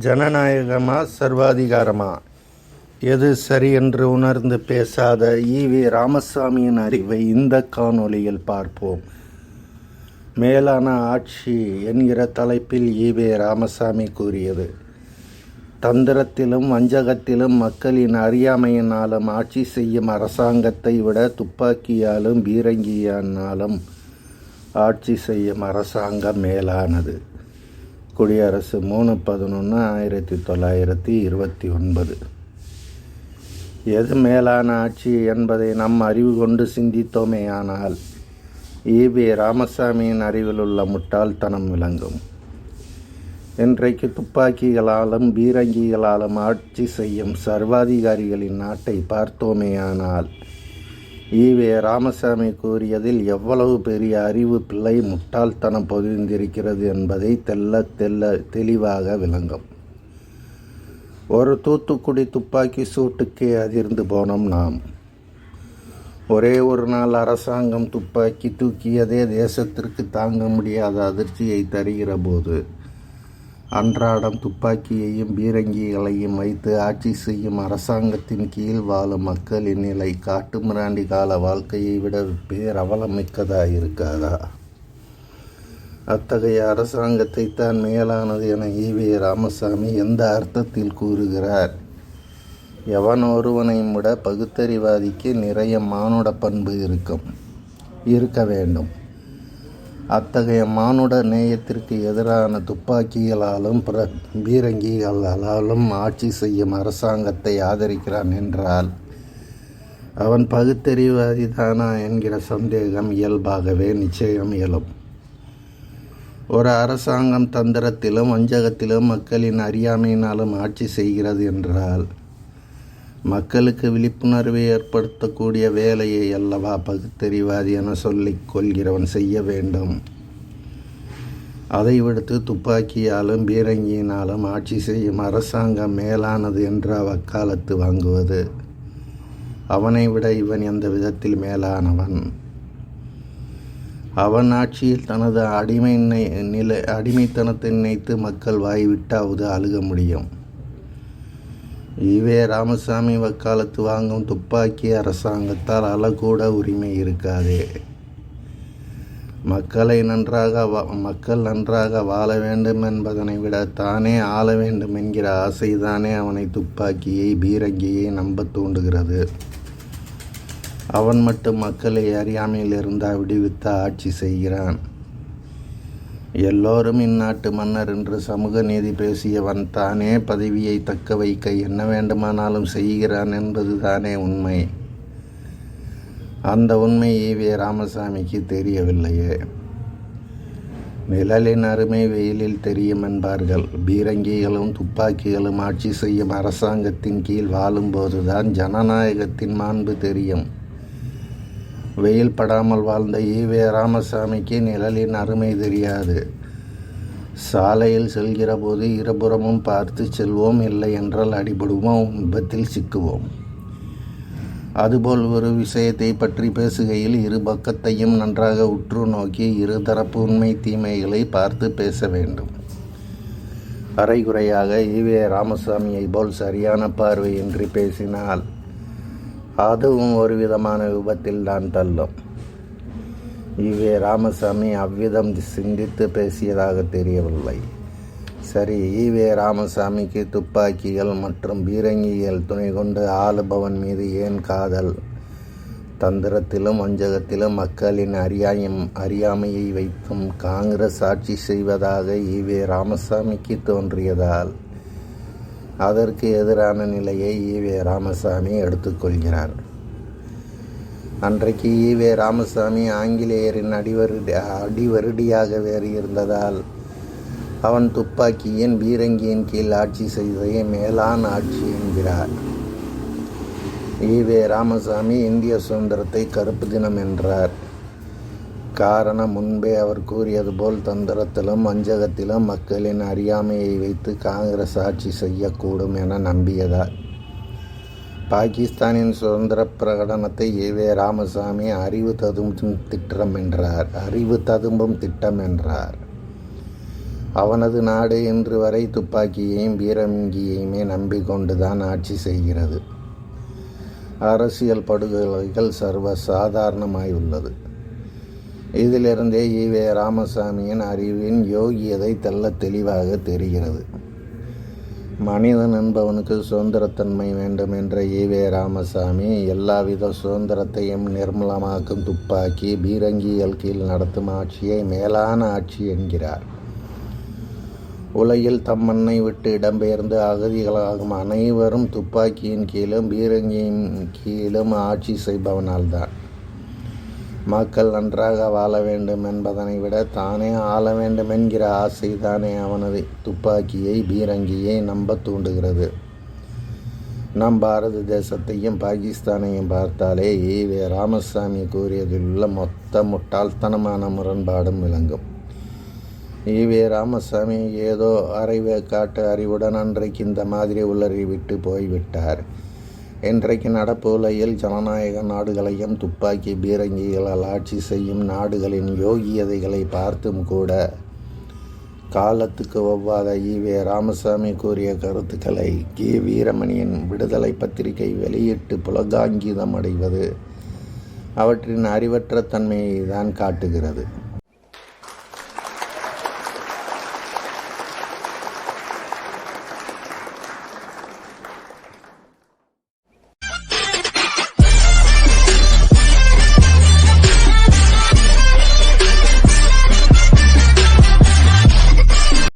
ஜனநாயகமா சர்வாதிகாரமா? எது சரி என்று உணர்ந்து பேசாத ஈ.வி. ராமசாமியின் அறிவை இந்த காணொளியில் பார்ப்போம். மேலான ஆட்சி என்கிற தலைப்பில் ஈ.வி. ராமசாமி கூறியது, தந்திரத்திலும் வஞ்சகத்திலும் மக்களின் அறியாமையினாலும் ஆட்சி செய்யும் அரசாங்கத்தை விட துப்பாக்கியாலும் பீரங்கியானாலும் ஆட்சி செய்யும் அரசாங்கம் மேலானது. குடியரசு 3/11/1929. எது மேலான ஆட்சி என்பதை நம் அறிவு கொண்டு சிந்தித்தோமேயானால் ஈ.வி. ராமசாமியின் அறிவில் உள்ள முட்டாள்தனம் விளங்கும். இன்றைக்கு துப்பாக்கிகளாலும் பீரங்கிகளாலும் ஆட்சி செய்யும் சர்வாதிகாரிகளின் நாட்டை பார்த்தோமேயானால் ஈ.வி. ராமசாமி கூறியதில் எவ்வளவு பெரிய அறிவு பிள்ளை முட்டாள்தனம் பொதிந்திருக்கிறது என்பதை தெளிவாக விளங்கும். ஒரு தூத்துக்குடி துப்பாக்கி சூட்டுக்கே அதிர்ந்து போனோம் நாம். ஒரே ஒரு நாள் அரசாங்கம் துப்பாக்கி தூக்கியதே தேசத்திற்கு தாங்க முடியாத அதிர்ச்சியை தருகிற போது, அன்றாடம் துப்பாக்கியையும் பீரங்கிகளையும் வைத்து ஆட்சி செய்யும் அரசாங்கத்தின் கீழ் வாழும் மக்களின் நிலை காட்டு மிராண்டி கால வாழ்க்கையை விட பேரவலமிக்கதாக இருக்காதா? அத்தகைய அரசாங்கத்தை தான் மேலானது என ஈ.வி. ராமசாமி எந்த அர்த்தத்தில் கூறுகிறார்? எவன் ஒருவனையும் விட பகுத்தறிவாதிக்கு நிறைய மானுட பண்பு இருக்க வேண்டும். அத்தகைய மானுட நேயத்திற்கு எதிரான துப்பாக்கிகளாலும் பீரங்கிகளாலும் ஆட்சி செய்யும் அரசாங்கத்தை ஆதரிக்கிறான் என்றால் அவன் பகுத்தறிவாதி தானா என்கிற சந்தேகம் இயல்பாகவே நிச்சயம் இயலும். ஒரு அரசாங்கம் தந்திரத்திலும் வஞ்சகத்திலும் மக்களின் அறியாமையினாலும் ஆட்சி செய்கிறது என்றால் மக்களுக்கு விழிப்புணர்வை ஏற்படுத்தக்கூடிய வேலையை அல்லவா பகுத்தறிவாதி என சொல்லிக் கொள்கிறவன் செய்ய வேண்டும். அதை விடுத்து துப்பாக்கியாலும் பீரங்கியினாலும் ஆட்சி செய்யும் அரசாங்கம் மேலானது என்ற வக்காலத்து வாங்குவது, அவனை விட இவன் எந்த விதத்தில் மேலானவன்? அவன் ஆட்சியில் தனது அடிமைத்தனத்தை நினைத்து மக்கள் வாய்விட்டாவது அழுக முடியும். ஈ.வி. ராமசாமி வக்காலத்து வாங்கும் துப்பாக்கி அரசாங்கத்தால் அழக்கூட உரிமை இருக்காதே. மக்கள் நன்றாக வாழ வேண்டும் என்பதனை விட தானே ஆள வேண்டும் என்கிற ஆசைதானே அவனை துப்பாக்கியை பீரங்கியை நம்ப தூண்டுகிறது. அவன் மட்டும் மக்களை அறியாமையில் இருந்தால் விடுவித்து ஆட்சி செய்கிறான். எல்லோரும் இந்நாட்டு மன்னர் என்று சமூக நீதி பேசியவன் தானே பதவியை தக்க வைக்க என்ன வேண்டுமானாலும் செய்கிறான் என்பது தானே உண்மை. அந்த உண்மை ஈ.வி. ராமசாமிக்கு தெரியவில்லையே. நிழலின் அருமை வெயிலில் தெரியும் என்பார்கள். பீரங்கிகளும் துப்பாக்கிகளும் ஆட்சி செய்யும் அரசாங்கத்தின் கீழ் வாழும்போதுதான் ஜனநாயகத்தின் மாண்பு தெரியும். வெயில் படாமல் வாழ்ந்த ஈ.வி. ராமசாமிக்கு நிழலின் அருமை தெரியாது. சாலையில் செல்கிற போது இருபுறமும் பார்த்து செல்வோம், இல்லை என்றால் அடிபடுவோம், விபத்தில் சிக்குவோம். அதுபோல் ஒரு விஷயத்தை பற்றி பேசுகையில் இரு பக்கத்தையும் நன்றாக உற்று நோக்கி இருதரப்பு உண்மை தீமைகளை பார்த்து பேச வேண்டும். அரைகுறையாக ஈ.வி. ராமசாமியை போல் சரியான பார்வையின்றி பேசினால் அதுவும் ஒரு விதமான விபத்தில் தான் தள்ளும். ஈ.வி. ராமசாமி அவ்விதம் சிந்தித்து பேசியதாக தெரியவில்லை. சரி, ஈ.வி. ராமசாமிக்கு துப்பாக்கிகள் மற்றும் பீரங்கிகள் துணை கொண்டு ஆளுபவன் மீது ஏன் காதல்? தந்திரத்திலும் வஞ்சகத்திலும் மக்களின் அறியாமையை வைத்தும் காங்கிரஸ் ஆட்சி செய்வதாக ஈ.வி. ராமசாமிக்கு தோன்றியதால் அதற்கு எதிரான நிலையை ஈ.வி. ராமசாமி எடுத்துக்கொள்கிறார். அன்றைக்கு ஈ.வி. ராமசாமி ஆங்கிலேயரின் அடிவருடியாக வேறு இருந்ததால் அவன் துப்பாக்கியின் பீரங்கியின் கீழ் ஆட்சி செய்வதை மேலான ஆட்சி என்கிறார். ஈ.வி. ராமசாமி இந்திய சுதந்திரத்தை கருப்பு தினம் என்றார். காரணம், முன்பே அவர் கூறியது போல் தந்திரத்திலும் வஞ்சகத்திலும் மக்களின் அறியாமையை வைத்து காங்கிரஸ் ஆட்சி செய்யக்கூடும் என நம்பியதால். பாகிஸ்தானின் சுதந்திர பிரகடனத்தை ஈ.வி. ராமசாமி அறிவு ததும்பும் திட்டம் என்றார். அவனது நாடு இன்று வரை துப்பாக்கியையும் பீரங்கியையுமே நம்பிக்கொண்டுதான் ஆட்சி செய்கிறது. அரசியல் படுகொலைகள் சர்வ சாதாரணமாயுள்ளது. இதிலிருந்தே ஈவே ராமசாமியின் அறிவின் யோகியதை தெள்ளத் தெளிவாக தெரிகிறது. மனிதன் என்பவனுக்கு சுதந்திரத்தன்மை வேண்டும் என்ற ஈவே ராமசாமி எல்லாவித சுதந்திரத்தையும் நிர்மூலமாக்கும் துப்பாக்கி பீரங்கிகள் கீழ் நடத்தும் ஆட்சியை மேலான ஆட்சி என்கிறார். உலகில் தம் மண்ணை விட்டு இடம்பெயர்ந்து அகதிகளாகும் அனைவரும் துப்பாக்கியின் கீழும் பீரங்கியின் கீழும் ஆட்சி செய்பவனால்தான். மக்கள் நன்றாக வாழ வேண்டும் என்பதனை விட தானே ஆள வேண்டும் என்கிற ஆசை தானே அவனது துப்பாக்கியை பீரங்கியை நம்ப தூண்டுகிறது. நம் பாரத தேசத்தையும் பாகிஸ்தானையும் பார்த்தாலே ஈவே ராமசாமி கூறியதில் உள்ள மொத்த முட்டாள்தனமான முரண்பாடும் விளங்கும். ஈவே ராமசாமி ஏதோ அரைவேக்காட்டு அறிவுடன் அன்றைக்கு இந்த மாதிரி உளறிவிட்டு போய்விட்டார். இன்றைக்கு நடப்பு உலகில் ஜனநாயக நாடுகளையும் துப்பாக்கி பீரங்கிகளால் ஆட்சி செய்யும் நாடுகளின் யோகியதைகளை பார்த்தும் கூட காலத்துக்கு ஒவ்வாத ஈவே ராமசாமி கூறிய கருத்துக்களை கி. வீரமணியின் விடுதலை பத்திரிகை வெளியிட்டு புலகாங்கிதம் அடைவது அவற்றின் அறிவற்ற தன்மையை தான் காட்டுகிறது.